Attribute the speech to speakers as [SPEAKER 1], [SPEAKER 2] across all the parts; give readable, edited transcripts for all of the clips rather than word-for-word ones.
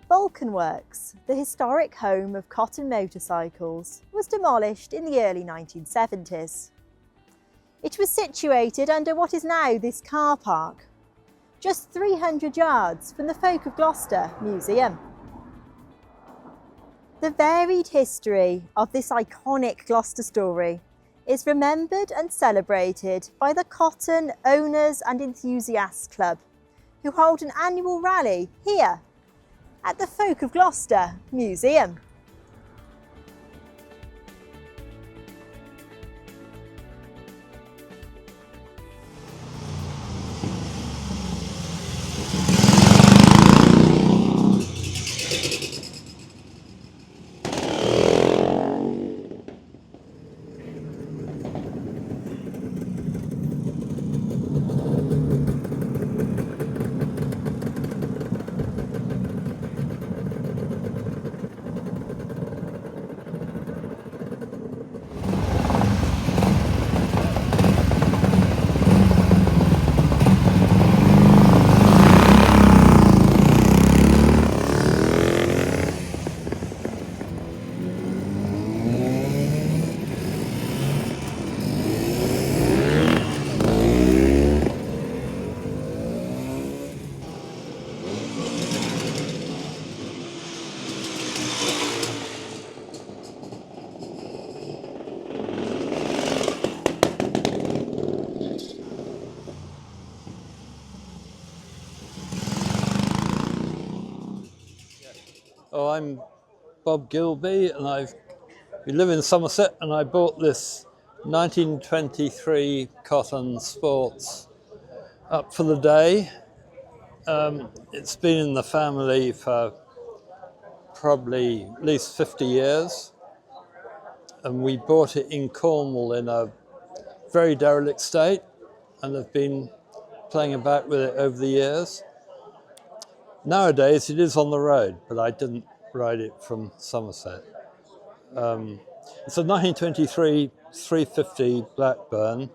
[SPEAKER 1] Vulcan Works, the historic home of Cotton motorcycles, was demolished in the early 1970s. It was situated under what is now this car park, just 300 yards from the Folk of Gloucester Museum. The varied history of this iconic Gloucester story is remembered and celebrated by the Cotton Owners and Enthusiasts Club, who hold an annual rally here at the Folk of Gloucester Museum.
[SPEAKER 2] Oh, I'm Bob Gilby, and we live in Somerset, and I bought this 1923 Cotton Sports up for the day. It's been in the family for probably at least 50 years, and we bought it in Cornwall in a very derelict state and have been playing about with it over the years. Nowadays it is on the road, but I didn't ride it from Somerset. It's a 1923 350 Blackburn,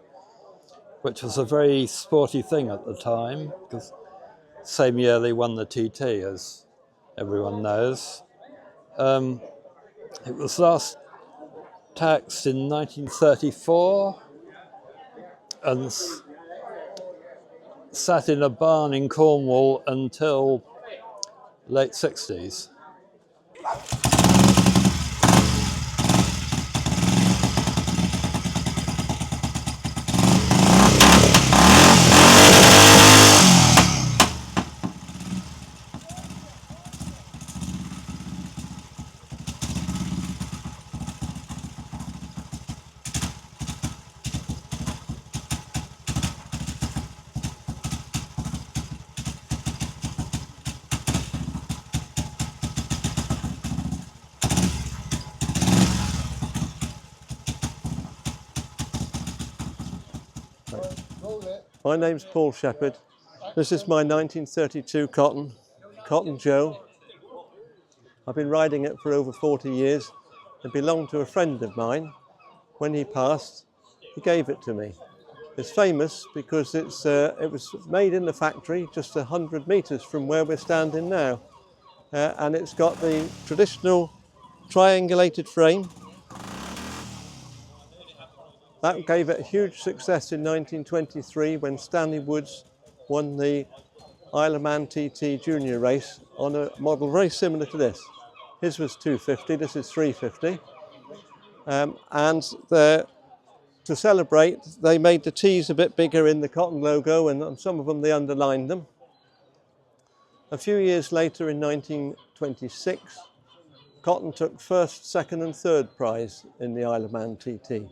[SPEAKER 2] which was a very sporty thing at the time, because same year they won the TT, as everyone knows. It was last taxed in 1934 and sat in a barn in Cornwall until late 60s.
[SPEAKER 3] My name's Paul Shepherd. This is my 1932 Cotton Joe. I've been riding it for over 40 years. It belonged to a friend of mine. When he passed, he gave it to me. It's famous because it was made in the factory just 100 metres from where we're standing now. And it's got the traditional triangulated frame. That gave it a huge success in 1923 when Stanley Woods won the Isle of Man TT Junior race on a model very similar to this. His was 250, this is 350. To celebrate, they made the T's a bit bigger in the Cotton logo, and on some of them they underlined them. A few years later, in 1926, Cotton took first, second and third prize in the Isle of Man TT.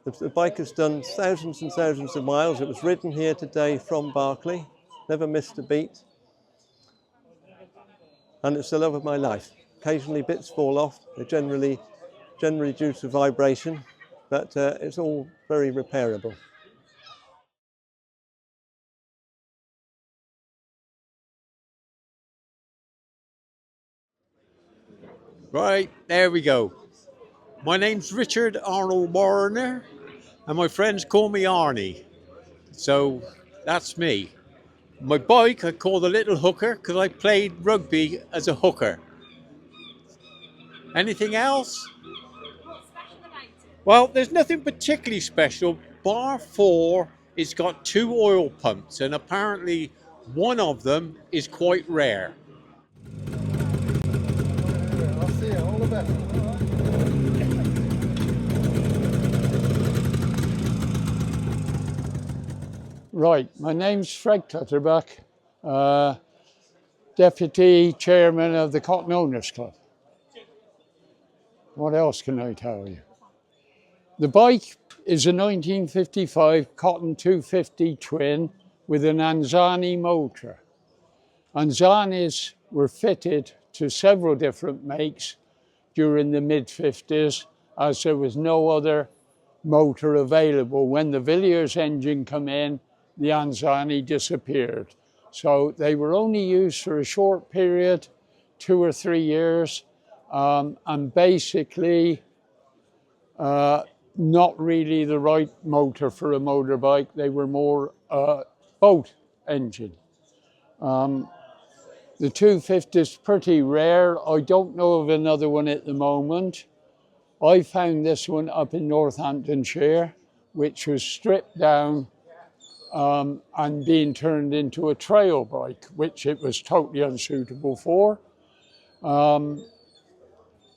[SPEAKER 3] The bike has done thousands and thousands of miles. It was ridden here today from Berkeley, never missed a beat. And it's the love of my life. Occasionally bits fall off, they're generally due to vibration, but it's all very repairable.
[SPEAKER 4] Right, there we go. My name's Richard Arnold Warner, and my friends call me Arnie. So that's me. My bike I call the little hooker because I played rugby as a hooker. Anything else? Well, there's nothing particularly special, bar for it's got 2 oil pumps, and apparently one of them is quite rare.
[SPEAKER 3] I'll see you all the best.
[SPEAKER 5] Right, my name's Fred Clutterbuck, Deputy Chairman of the Cotton Owners Club. What else can I tell you? The bike is a 1955 Cotton 250 twin with an Anzani motor. Anzanis were fitted to several different makes during the mid-50s as there was no other motor available. When the Villiers engine come in, the Anzani disappeared. So they were only used for a short period, 2 or 3 years, and basically not really the right motor for a motorbike. They were more boat engine. The 250 is pretty rare. I don't know of another one at the moment. I found this one up in Northamptonshire, which was stripped down and being turned into a trail bike, which it was totally unsuitable for.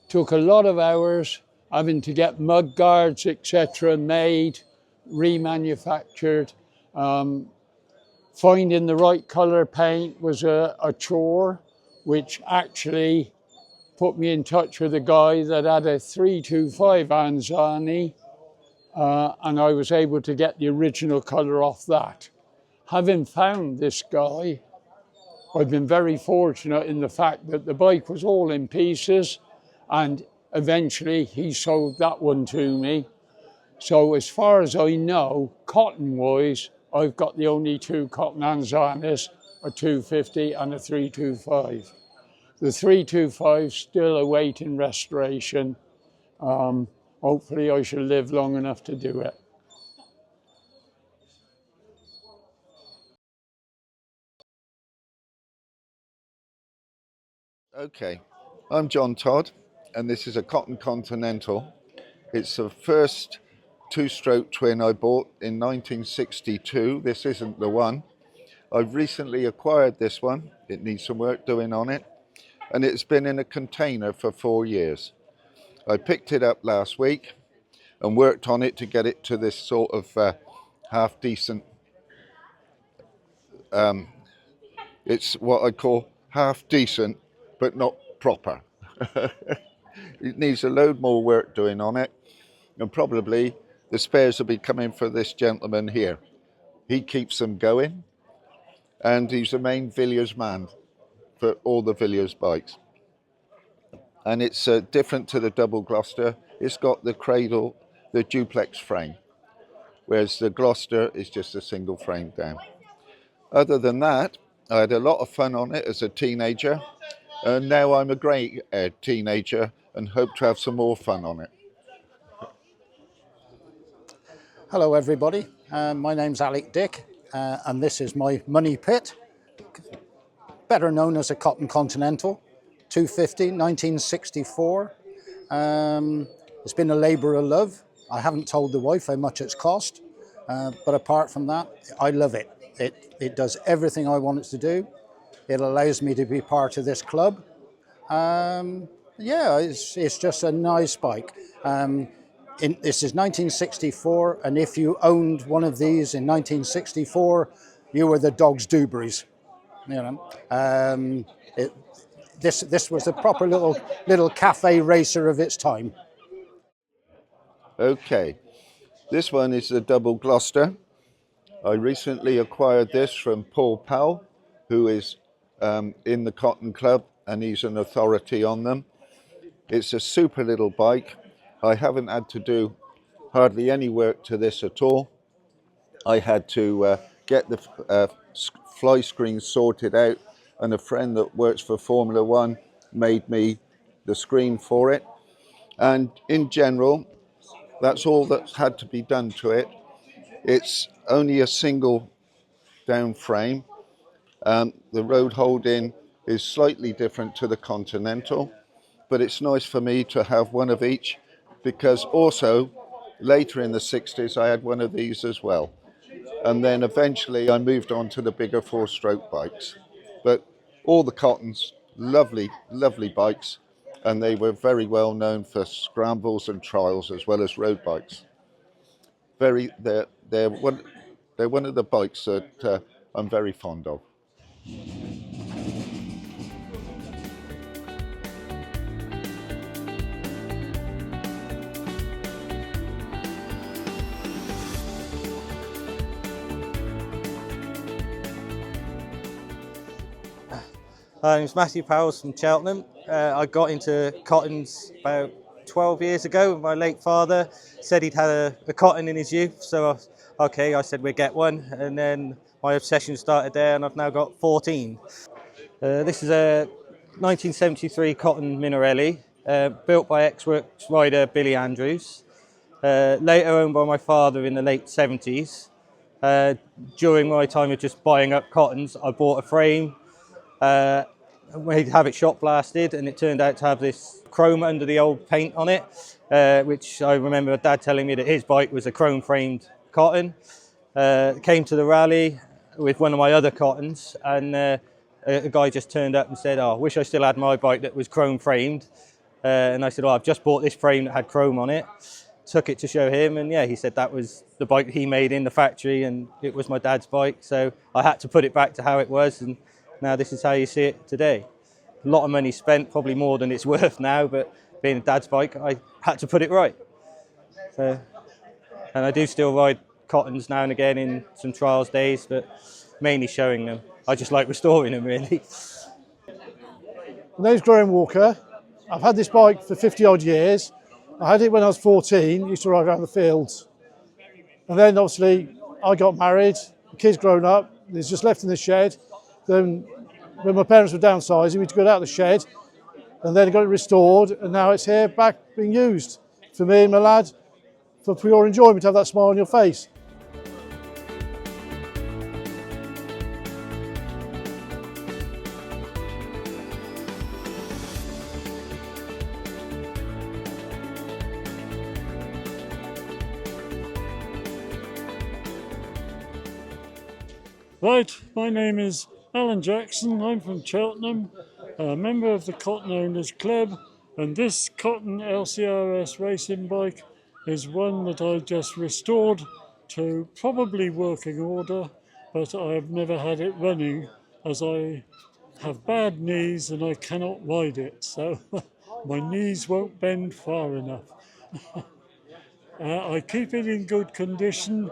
[SPEAKER 5] Took a lot of hours having to get mud guards, etc., made, remanufactured. Finding the right color paint was a chore, which actually put me in touch with a guy that had a 325 Anzani, and I was able to get the original color off that. Having found this guy, I've been very fortunate in the fact that the bike was all in pieces, and eventually he sold that one to me. So as far as I know, cotton-wise, I've got the only 2 Cotton Anzanis, a 250 and a 325. The 325 still awaiting restoration. Hopefully I shall live long enough to do it.
[SPEAKER 6] Okay, I'm John Todd, and this is a Cotton Continental. It's the first 2-stroke twin I bought in 1962. This isn't the one. I've recently acquired this one. It needs some work doing on it, and it's been in a container for 4 years. I picked it up last week and worked on it to get it to this sort of half decent. It's what I call half decent, but not proper. It needs a load more work doing on it, and probably the spares will be coming for this gentleman here. He keeps them going, and he's the main Villiers man for all the Villiers bikes. And it's different to the double Gloucester. It's got the cradle, the duplex frame, whereas the Gloucester is just a single frame down. Other than that, I had a lot of fun on it as a teenager, and now I'm a grey teenager and hope to have some more fun on it.
[SPEAKER 7] Hello everybody, my name's Alec Dick, and this is my money pit, better known as a Cotton Continental, 250, 1964. It's been a labour of love. I haven't told the wife how much it's cost, but apart from that, I love it. It does everything I want it to do. It allows me to be part of this club. Yeah, it's just a nice bike. This is 1964, and if you owned one of these in 1964, you were the dog's Dewberries. You know, this was a proper little cafe racer of its time.
[SPEAKER 6] Okay, this one is the double Gloucester. I recently acquired this from Paul Powell, who is in the Cotton Club, and he's an authority on them. It's a super little bike. I haven't had to do hardly any work to this at all. I had to get the fly screen sorted out, and a friend that works for Formula One made me the screen for it. And in general, that's all that's had to be done to it. It's only a single down frame, The road holding is slightly different to the Continental, but it's nice for me to have one of each, because also later in the 60s I had one of these as well. And then eventually I moved on to the bigger 4-stroke bikes. But all the Cottons, lovely, lovely bikes, and they were very well known for scrambles and trials as well as road bikes. They're one of the bikes that I'm very fond of.
[SPEAKER 8] My name's Matthew Powells from Cheltenham. I got into Cottons about 12 years ago. My late father said he'd had a Cotton in his youth, so I said we'd get one, and then my obsession started there, and I've now got 14. This is a 1973 Cotton Minarelli, built by ex-works rider Billy Andrews, later owned by my father in the late 70s. During my time of just buying up Cottons, I bought a frame, we'd have it shot blasted, and it turned out to have this chrome under the old paint on it, which I remember Dad telling me that his bike was a chrome framed Cotton. Came to the rally with one of my other Cottons, and a guy just turned up and said, "Oh, I wish I still had my bike that was chrome framed." And I said, "Oh, I've just bought this frame that had chrome on it." Took it to show him, and yeah, he said that was the bike he made in the factory, and it was my dad's bike, so I had to put it back to how it was, and now this is how you see it today. A lot of money spent, probably more than it's worth now, but being a dad's bike, I had to put it right. So, and I do still ride Cottons now and again in some trials days, but mainly showing them. I just like restoring them, really.
[SPEAKER 9] My name's Graham Walker. I've had this bike for 50 odd years. I had it when I was 14, used to ride around the fields. And then obviously I got married, the kids grown up, it's just left in the shed. Then when my parents were downsizing, we took it out of the shed, and then got it restored, and now it's here back being used for me and my lad for pure enjoyment, to have that smile on your face.
[SPEAKER 10] Right, my name is Alan Jackson. I'm from Cheltenham, a member of the Cotton Owners Club, and this Cotton LCRS racing bike is one that I just restored to probably working order, but I have never had it running as I have bad knees and I cannot ride it, so my knees won't bend far enough. I keep it in good condition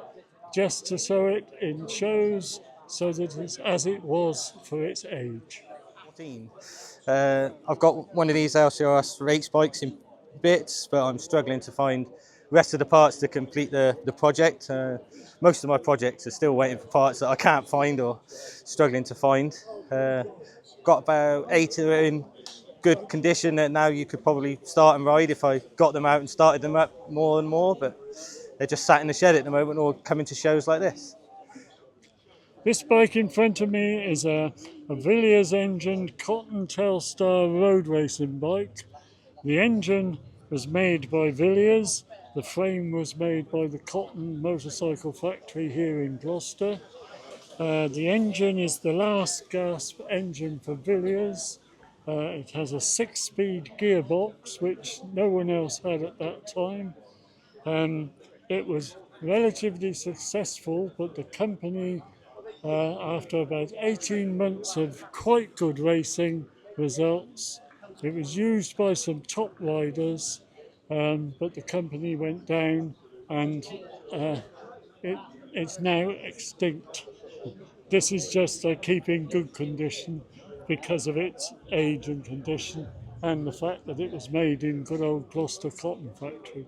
[SPEAKER 10] just to show it in shows, so that it's as it was for its age.
[SPEAKER 8] 14. I've got one of these LCRS race bikes in bits, but I'm struggling to find the rest of the parts to complete the project. Most of my projects are still waiting for parts that I can't find or struggling to find. Got about 8 that are in good condition that now you could probably start and ride if I got them out and started them up more and more, but they're just sat in the shed at the moment or coming to shows like this.
[SPEAKER 10] This bike in front of me is a Villiers engined Cotton Telstar road racing bike. The engine was made by Villiers. The frame was made by the Cotton Motorcycle Factory here in Gloucester. The engine is the last gasp engine for Villiers. It has a 6-speed gearbox, which no one else had at that time. It was relatively successful, but the company, after about 18 months of quite good racing results, it was used by some top riders, but the company went down, and it's now extinct. This is just a keep in good condition because of its age and condition, and the fact that it was made in good old Gloucester Cotton Factory.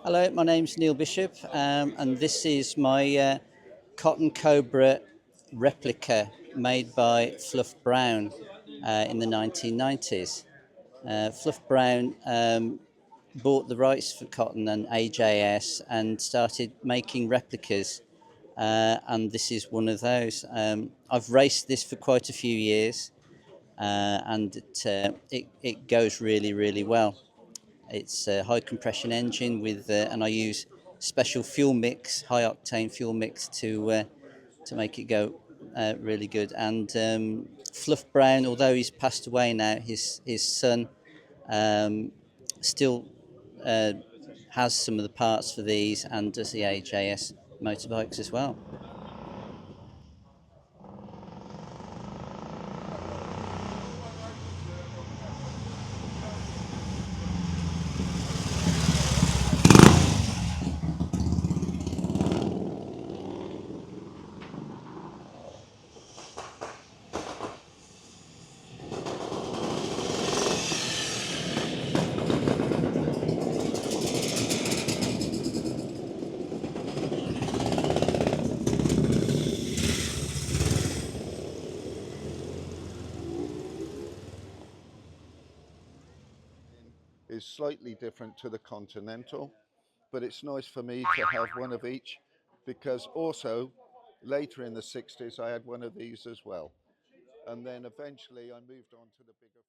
[SPEAKER 11] Hello, my name's Neil Bishop, and this is my Cotton Cobra replica made by Fluff Brown in the 1990s. Fluff Brown bought the rights for Cotton and AJS and started making replicas, and this is one of those. I've raced this for quite a few years, and it goes really well. It's a high compression engine with, and I use special fuel mix, high octane fuel mix to make it go really good. And Fluff Brown, although he's passed away now, his son still has some of the parts for these and does the AJS motorbikes as well.
[SPEAKER 6] Is slightly different to the Continental, but it's nice for me to have one of each, because also later in the 60s I had one of these as well, and then eventually I moved on to the bigger